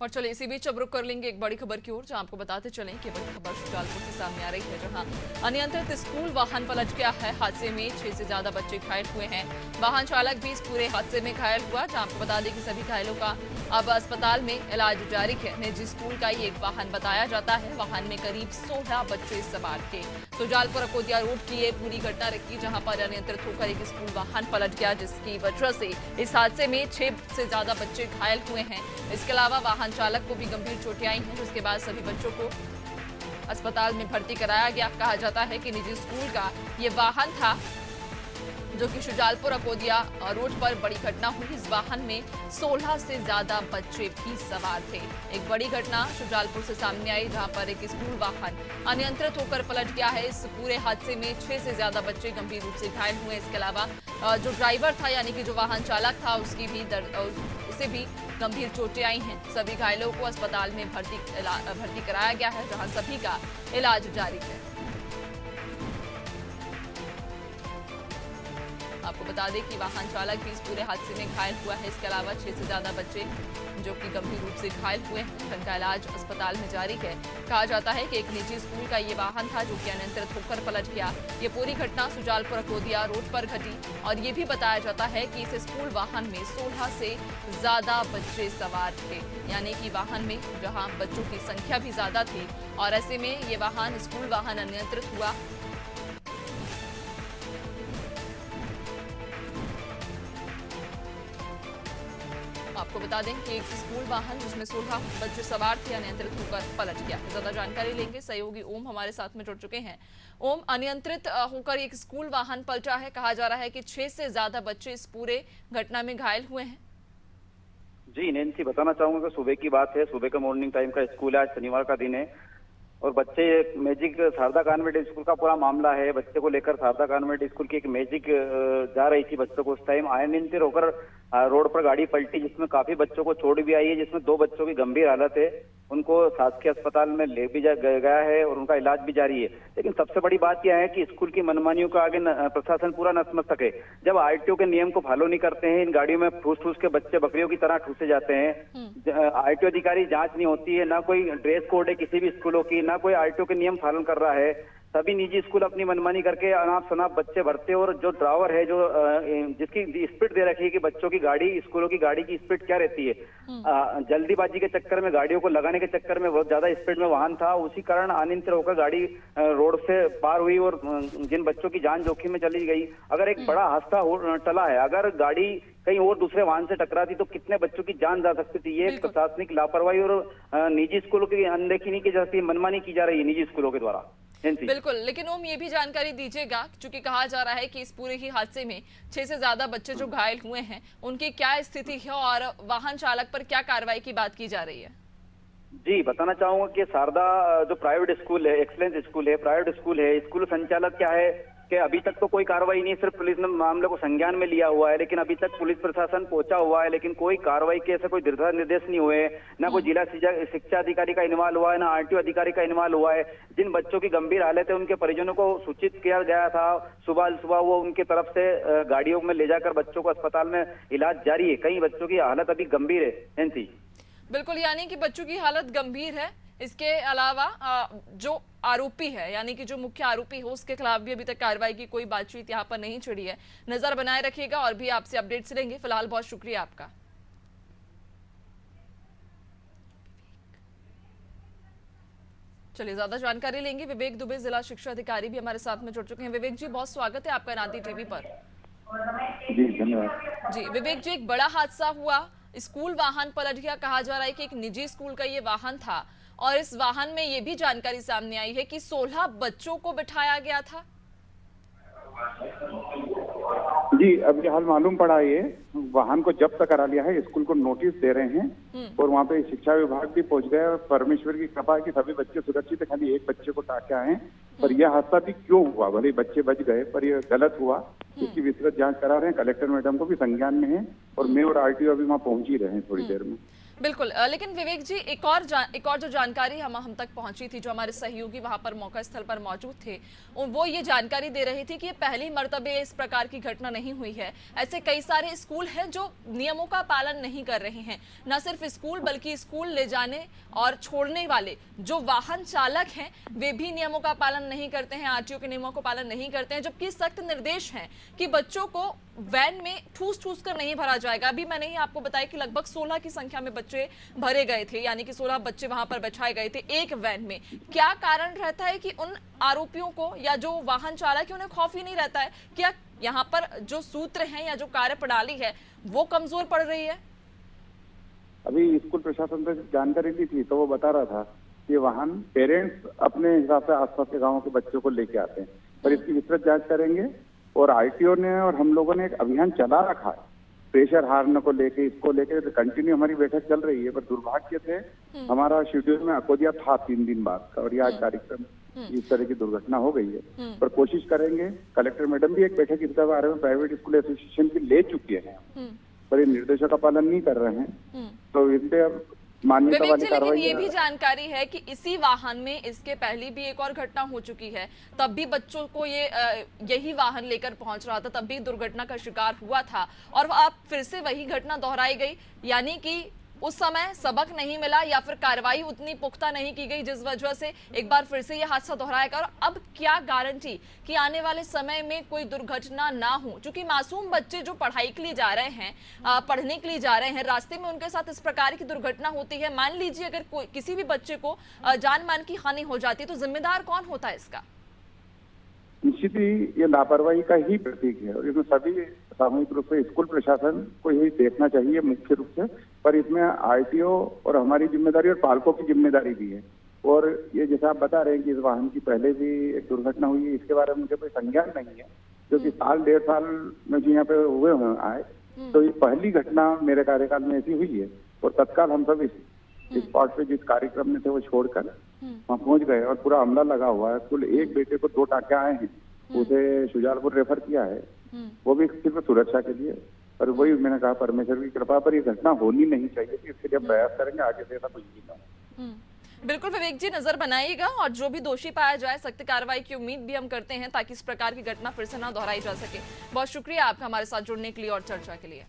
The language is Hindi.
और चलिए इसी बीच अब रुक कर लेंगे एक बड़ी खबर की ओर, जहां आपको बताते चलें कि बड़ी खबर शुजालपुर से सामने आ रही है, जहां अनियंत्रित स्कूल वाहन पलट गया है। हादसे में 6 से ज्यादा बच्चे घायल हुए हैं। वाहन चालक भी इस पूरे हादसे में घायल हुआ। जहां आपको बता दें कि सभी घायलों का अब अस्पताल में इलाज जारी है। निजी स्कूल का ये एक वाहन बताया जाता है। वाहन में करीब 16 बच्चे सवार थे। शुजालपुर अकोदिया रोड की ये पूरी घटना रखी, जहां पर अनियंत्रित होकर एक स्कूल वाहन पलट गया, जिसकी वजह से इस हादसे में 6 से ज्यादा बच्चे घायल हुए हैं। इसके अलावा वाहन चालक को भी गंभीर चोटें आई हैं, जिसके बाद सभी बच्चों को अस्पताल में भर्ती कराया गया। कहा जाता है कि निजी स्कूल का ये वाहन था, जो कि शुजालपुर अकोदिया रोड पर बड़ी घटना हुई। इस वाहन में 16 से ज्यादा बच्चे भी सवार थे। एक बड़ी घटना शुजालपुर से सामने आई, जहां पर एक स्कूल वाहन अनियंत्रित होकर पलट गया है। इस पूरे हादसे में 6 से ज्यादा बच्चे गंभीर रूप से घायल हुए। इसके अलावा जो ड्राइवर था, यानी कि जो वाहन चालक था, उसे भी गंभीर चोटें आई हैं। सभी घायलों को अस्पताल में भर्ती कराया गया है, जहां सभी का इलाज जारी है। आपको बता दें कि वाहन चालक भी इस पूरे हादसे में घायल हुआ है। इसके अलावा 6 से ज्यादा बच्चे जो कि गंभीर रूप से घायल हुए हैं, जिनका इलाज अस्पताल में जारी है। कहा जाता है कि एक निजी स्कूल का ये वाहन था, जो कि अनियंत्रित होकर पलट गया। ये पूरी घटना शुजालपुर अकोदिया रोड पर घटी, और ये भी बताया जाता है कि इस स्कूल वाहन में 16 से ज्यादा बच्चे सवार थे, यानी कि वाहन में जहां बच्चों की संख्या भी ज्यादा थी, और ऐसे में ये वाहन स्कूल वाहन अनियंत्रित हुआ। आपको बता दें कि एक स्कूल वाहन जिसमें 16 बच्चे सवार थे, अनियंत्रित होकर पलट गया। ज्यादा जानकारी लेंगे, सहयोगी ओम हमारे साथ में जुड़ चुके हैं। ओम, अनियंत्रित होकर एक स्कूल वाहन पलटा है। कहा जा रहा है कि 6 से ज्यादा बच्चे इस पूरे घटना में घायल हुए हैं। जी नैन्सी, बताना चाहूंगा कि सुबह की बात है। सुबह का मॉर्निंग टाइम का स्कूल है, आज शनिवार का दिन है, और बच्चे मैजिक शारदा कॉन्वेंट स्कूल का पूरा मामला है। बच्चे को लेकर शारदा कॉन्वेंट स्कूल की एक मैजिक जा रही थी बच्चों को। उस टाइम अनियंत्रित होकर रोड पर गाड़ी पलटी, जिसमें काफी बच्चों को चोट भी आई है, जिसमें 2 बच्चों की गंभीर हालत है। उनको शासकीय अस्पताल में ले भी गया है और उनका इलाज भी जारी है। लेकिन सबसे बड़ी बात यह है कि स्कूल की मनमानियों का आगे प्रशासन पूरा नतमस्तक है। जब आरटीओ के नियम को फॉलो नहीं करते हैं, इन गाड़ियों में ठूस ठूस के बच्चे बकरियों की तरह ठूसे जाते हैं। आरटीओ अधिकारी जांच नहीं होती है, ना कोई ड्रेस कोड है किसी भी स्कूलों की, ना कोई आरटीओ के नियम पालन कर रहा है। सभी निजी स्कूल अपनी मनमानी करके अनाप शनाप बच्चे भरते, और जो ड्राइवर है, जो जिसकी स्पीड दे रखी है कि बच्चों की गाड़ी, स्कूलों की गाड़ी की स्पीड क्या रहती है, जल्दीबाजी के चक्कर में, गाड़ियों को लगाने के चक्कर में बहुत ज्यादा स्पीड में वाहन था। उसी कारण अनियंत्रित होकर गाड़ी रोड से पार हुई और जिन बच्चों की जान जोखिम में चली गई। अगर एक बड़ा हादसा टला है, अगर गाड़ी कहीं और दूसरे वाहन से टकराती तो कितने बच्चों की जान जा सकती थी। ये प्रशासनिक लापरवाही और निजी स्कूलों की अनदेखी नहीं की जाती, मनमानी की जा रही है निजी स्कूलों के द्वारा। बिल्कुल, लेकिन ओम ये भी जानकारी दीजिएगा, क्योंकि कहा जा रहा है कि इस पूरे ही हादसे में 6 से ज्यादा बच्चे जो घायल हुए हैं, उनकी क्या स्थिति है और वाहन चालक पर क्या कार्रवाई की बात की जा रही है। जी, बताना चाहूंगा कि शारदा जो प्राइवेट स्कूल है, एक्सीलेंस स्कूल है, प्राइवेट स्कूल है, स्कूल संचालक क्या है कि अभी तक तो कोई कार्रवाई नहीं, सिर्फ पुलिस ने मामले को संज्ञान में लिया हुआ है। लेकिन अभी तक पुलिस प्रशासन पहुंचा हुआ है, लेकिन कोई कार्रवाई के ऐसे कोई दिशा निर्देश नहीं हुए, ना कोई जिला शिक्षा अधिकारी का इन्वॉल्व हुआ है, ना आरटीओ अधिकारी का इन्वॉल्व हुआ है। जिन बच्चों की गंभीर हालत है, उनके परिजनों को सूचित किया गया था। सुबह सुबह वो उनके तरफ से गाड़ियों में ले जाकर बच्चों को अस्पताल में इलाज जारी है। कई बच्चों की हालत अभी गंभीर है। नैन्सी, बिल्कुल, यानी कि बच्चों की हालत गंभीर है। इसके अलावा जो आरोपी है, यानी कि जो मुख्य आरोपी है, उसके खिलाफ भी अभी तक कार्रवाई की कोई बातचीत यहाँ पर नहीं छिड़ी है। नजर बनाए रखिएगा और भी आपसे अपडेट्स लेंगे। फिलहाल बहुत शुक्रिया आपका। चलिए ज्यादा जानकारी लेंगे। विवेक दुबे, जिला शिक्षा अधिकारी, भी हमारे साथ में जुड़ चुके हैं। विवेक जी, बहुत स्वागत है आपका नाती टीवी पर। जी धन्यवाद। जी विवेक जी, एक बड़ा हादसा हुआ, स्कूल वाहन पलट गया। कहा जा रहा है कि एक निजी स्कूल का ये वाहन था, और इस वाहन में ये भी जानकारी सामने आई है कि 16 बच्चों को बिठाया गया था। जी, अभी हाल मालूम पड़ा, ये वाहन को जब्त करा लिया है, स्कूल को नोटिस दे रहे हैं, और वहाँ पे शिक्षा विभाग भी पहुंच गया है। परमेश्वर की कृपा है कि सभी बच्चे सुरक्षित है, खाली एक बच्चे को टाके आए। पर यह हादसा भी क्यों हुआ, भले बच्चे बच गए, पर यह गलत हुआ, इसकी विस्तृत जांच करा रहे हैं। कलेक्टर मैडम को भी संज्ञान में है, और मैं और आरटीओ अभी वहाँ पहुंच ही रहे हैं थोड़ी देर में। बिल्कुल लेकिन विवेक जी एक और जो जानकारी हम तक पहुंची थी, जो हमारे सहयोगी वहां पर मौका स्थल पर मौजूद थे, वो ये जानकारी दे रहे थे कि ये पहली मर्तबे इस प्रकार की घटना नहीं हुई है। ऐसे कई सारे स्कूल हैं जो नियमों का पालन नहीं कर रहे हैं। न सिर्फ स्कूल बल्कि स्कूल ले जाने और छोड़ने वाले जो वाहन चालक हैं वे भी नियमों का पालन नहीं करते हैं, आरटीओ के नियमों का पालन नहीं करते हैं, जबकि सख्त निर्देश हैं कि बच्चों को वैन में ठूस ठूस कर नहीं भरा जाएगा। अभी मैंने ही आपको बताया कि लगभग 16 की संख्या में बच्चे भरे गए थे, यानी कि 16 बच्चे वहां पर बैठाए गए थे एक वैन में। क्या कारण रहता है कि उन आरोपियों को या जो वाहन चालक है उन्हें खौफ ही नहीं रहता है? क्या यहाँ पर जो सूत्र हैं या जो कार्य प्रणाली है वो कमजोर पड़ रही है? अभी स्कूल प्रशासन से जानकारी ली थी तो वो बता रहा था कि वाहन पेरेंट्स अपने हिसाब से आसपास के गांवों के बच्चों को लेके आते हैं, पर इसकी विस्तृत जांच करेंगे। और आईटीओ ने और हम लोगों ने एक अभियान चला रखा है प्रेशर हारने को लेके, इसको लेके तो कंटिन्यू हमारी बैठक चल रही है। पर दुर्भाग्य से हमारा शेड्यूल में अकोदिया था 3 दिन बाद का, और ये आज कार्यक्रम इस तरह की दुर्घटना हो गई है। पर कोशिश करेंगे, कलेक्टर मैडम भी एक बैठक इसके बारे में प्राइवेट स्कूल एसोसिएशन की ले चुके हैं, पर ये निर्देशों का पालन नहीं कर रहे हैं, तो इन पे अब मान्यता वाली लेकिन कार्रवाई। ये भी जानकारी है कि इसी वाहन में इसके पहले भी एक और घटना हो चुकी है, तब भी बच्चों को यही वाहन लेकर पहुंच रहा था, तब भी दुर्घटना का शिकार हुआ था, और अब फिर से वही घटना दोहराई गई। यानी कि उस समय सबक नहीं मिला या फिर कार्रवाई उतनी पुख्ता नहीं की गई, जिस वजह से एक बार फिर से यह हादसा दोहराएगा। और अब क्या गारंटी कि आने वाले समय में कोई दुर्घटना ना हो, क्योंकि मासूम बच्चे जो पढ़ाई के लिए जा रहे हैं, पढ़ने के लिए जा रहे हैं, रास्ते में उनके साथ इस प्रकार की दुर्घटना होती है। मान लीजिए अगर कोई किसी भी बच्चे को जान मान की हानि हो जाती है तो जिम्मेदार कौन होता है इसका? निश्चित ही ये लापरवाही का ही प्रतीक है, और इसमें सभी सामूहिक रूप से स्कूल प्रशासन को यही देखना चाहिए मुख्य रूप से। पर इसमें आरटीओ और हमारी जिम्मेदारी और पालकों की जिम्मेदारी भी है। और ये जैसा आप बता रहे हैं कि इस वाहन की पहले भी एक दुर्घटना हुई है, इसके बारे में मुझे कोई संज्ञान नहीं है, क्योंकि साल 1.5 साल में जो यहाँ पे हुए आए, तो ये पहली घटना मेरे कार्यकाल में ऐसी हुई है। और तत्काल हम सब इस स्पॉट पे जिस कार्यक्रम में थे वो छोड़कर वहाँ पहुंच गए, और पूरा अमला लगा हुआ है। कुल एक बेटे को 2 टाँके आए हैं, उसे शुजालपुर रेफर किया है, वो भी सिर्फ सुरक्षा के लिए। और वही मैंने कहा, परमेश्वर की कृपा पर ये घटना होनी नहीं चाहिए, इसके लिए प्रयास करेंगे आगे से ऐसा कुछ भी ना हो। बिल्कुल विवेक जी, नजर बनाइएगा और जो भी दोषी पाया जाए सख्त कार्रवाई की उम्मीद भी हम करते हैं, ताकि इस प्रकार की घटना फिर से ना दोहराई जा सके। बहुत शुक्रिया आपका हमारे साथ जुड़ने के लिए और चर्चा के लिए।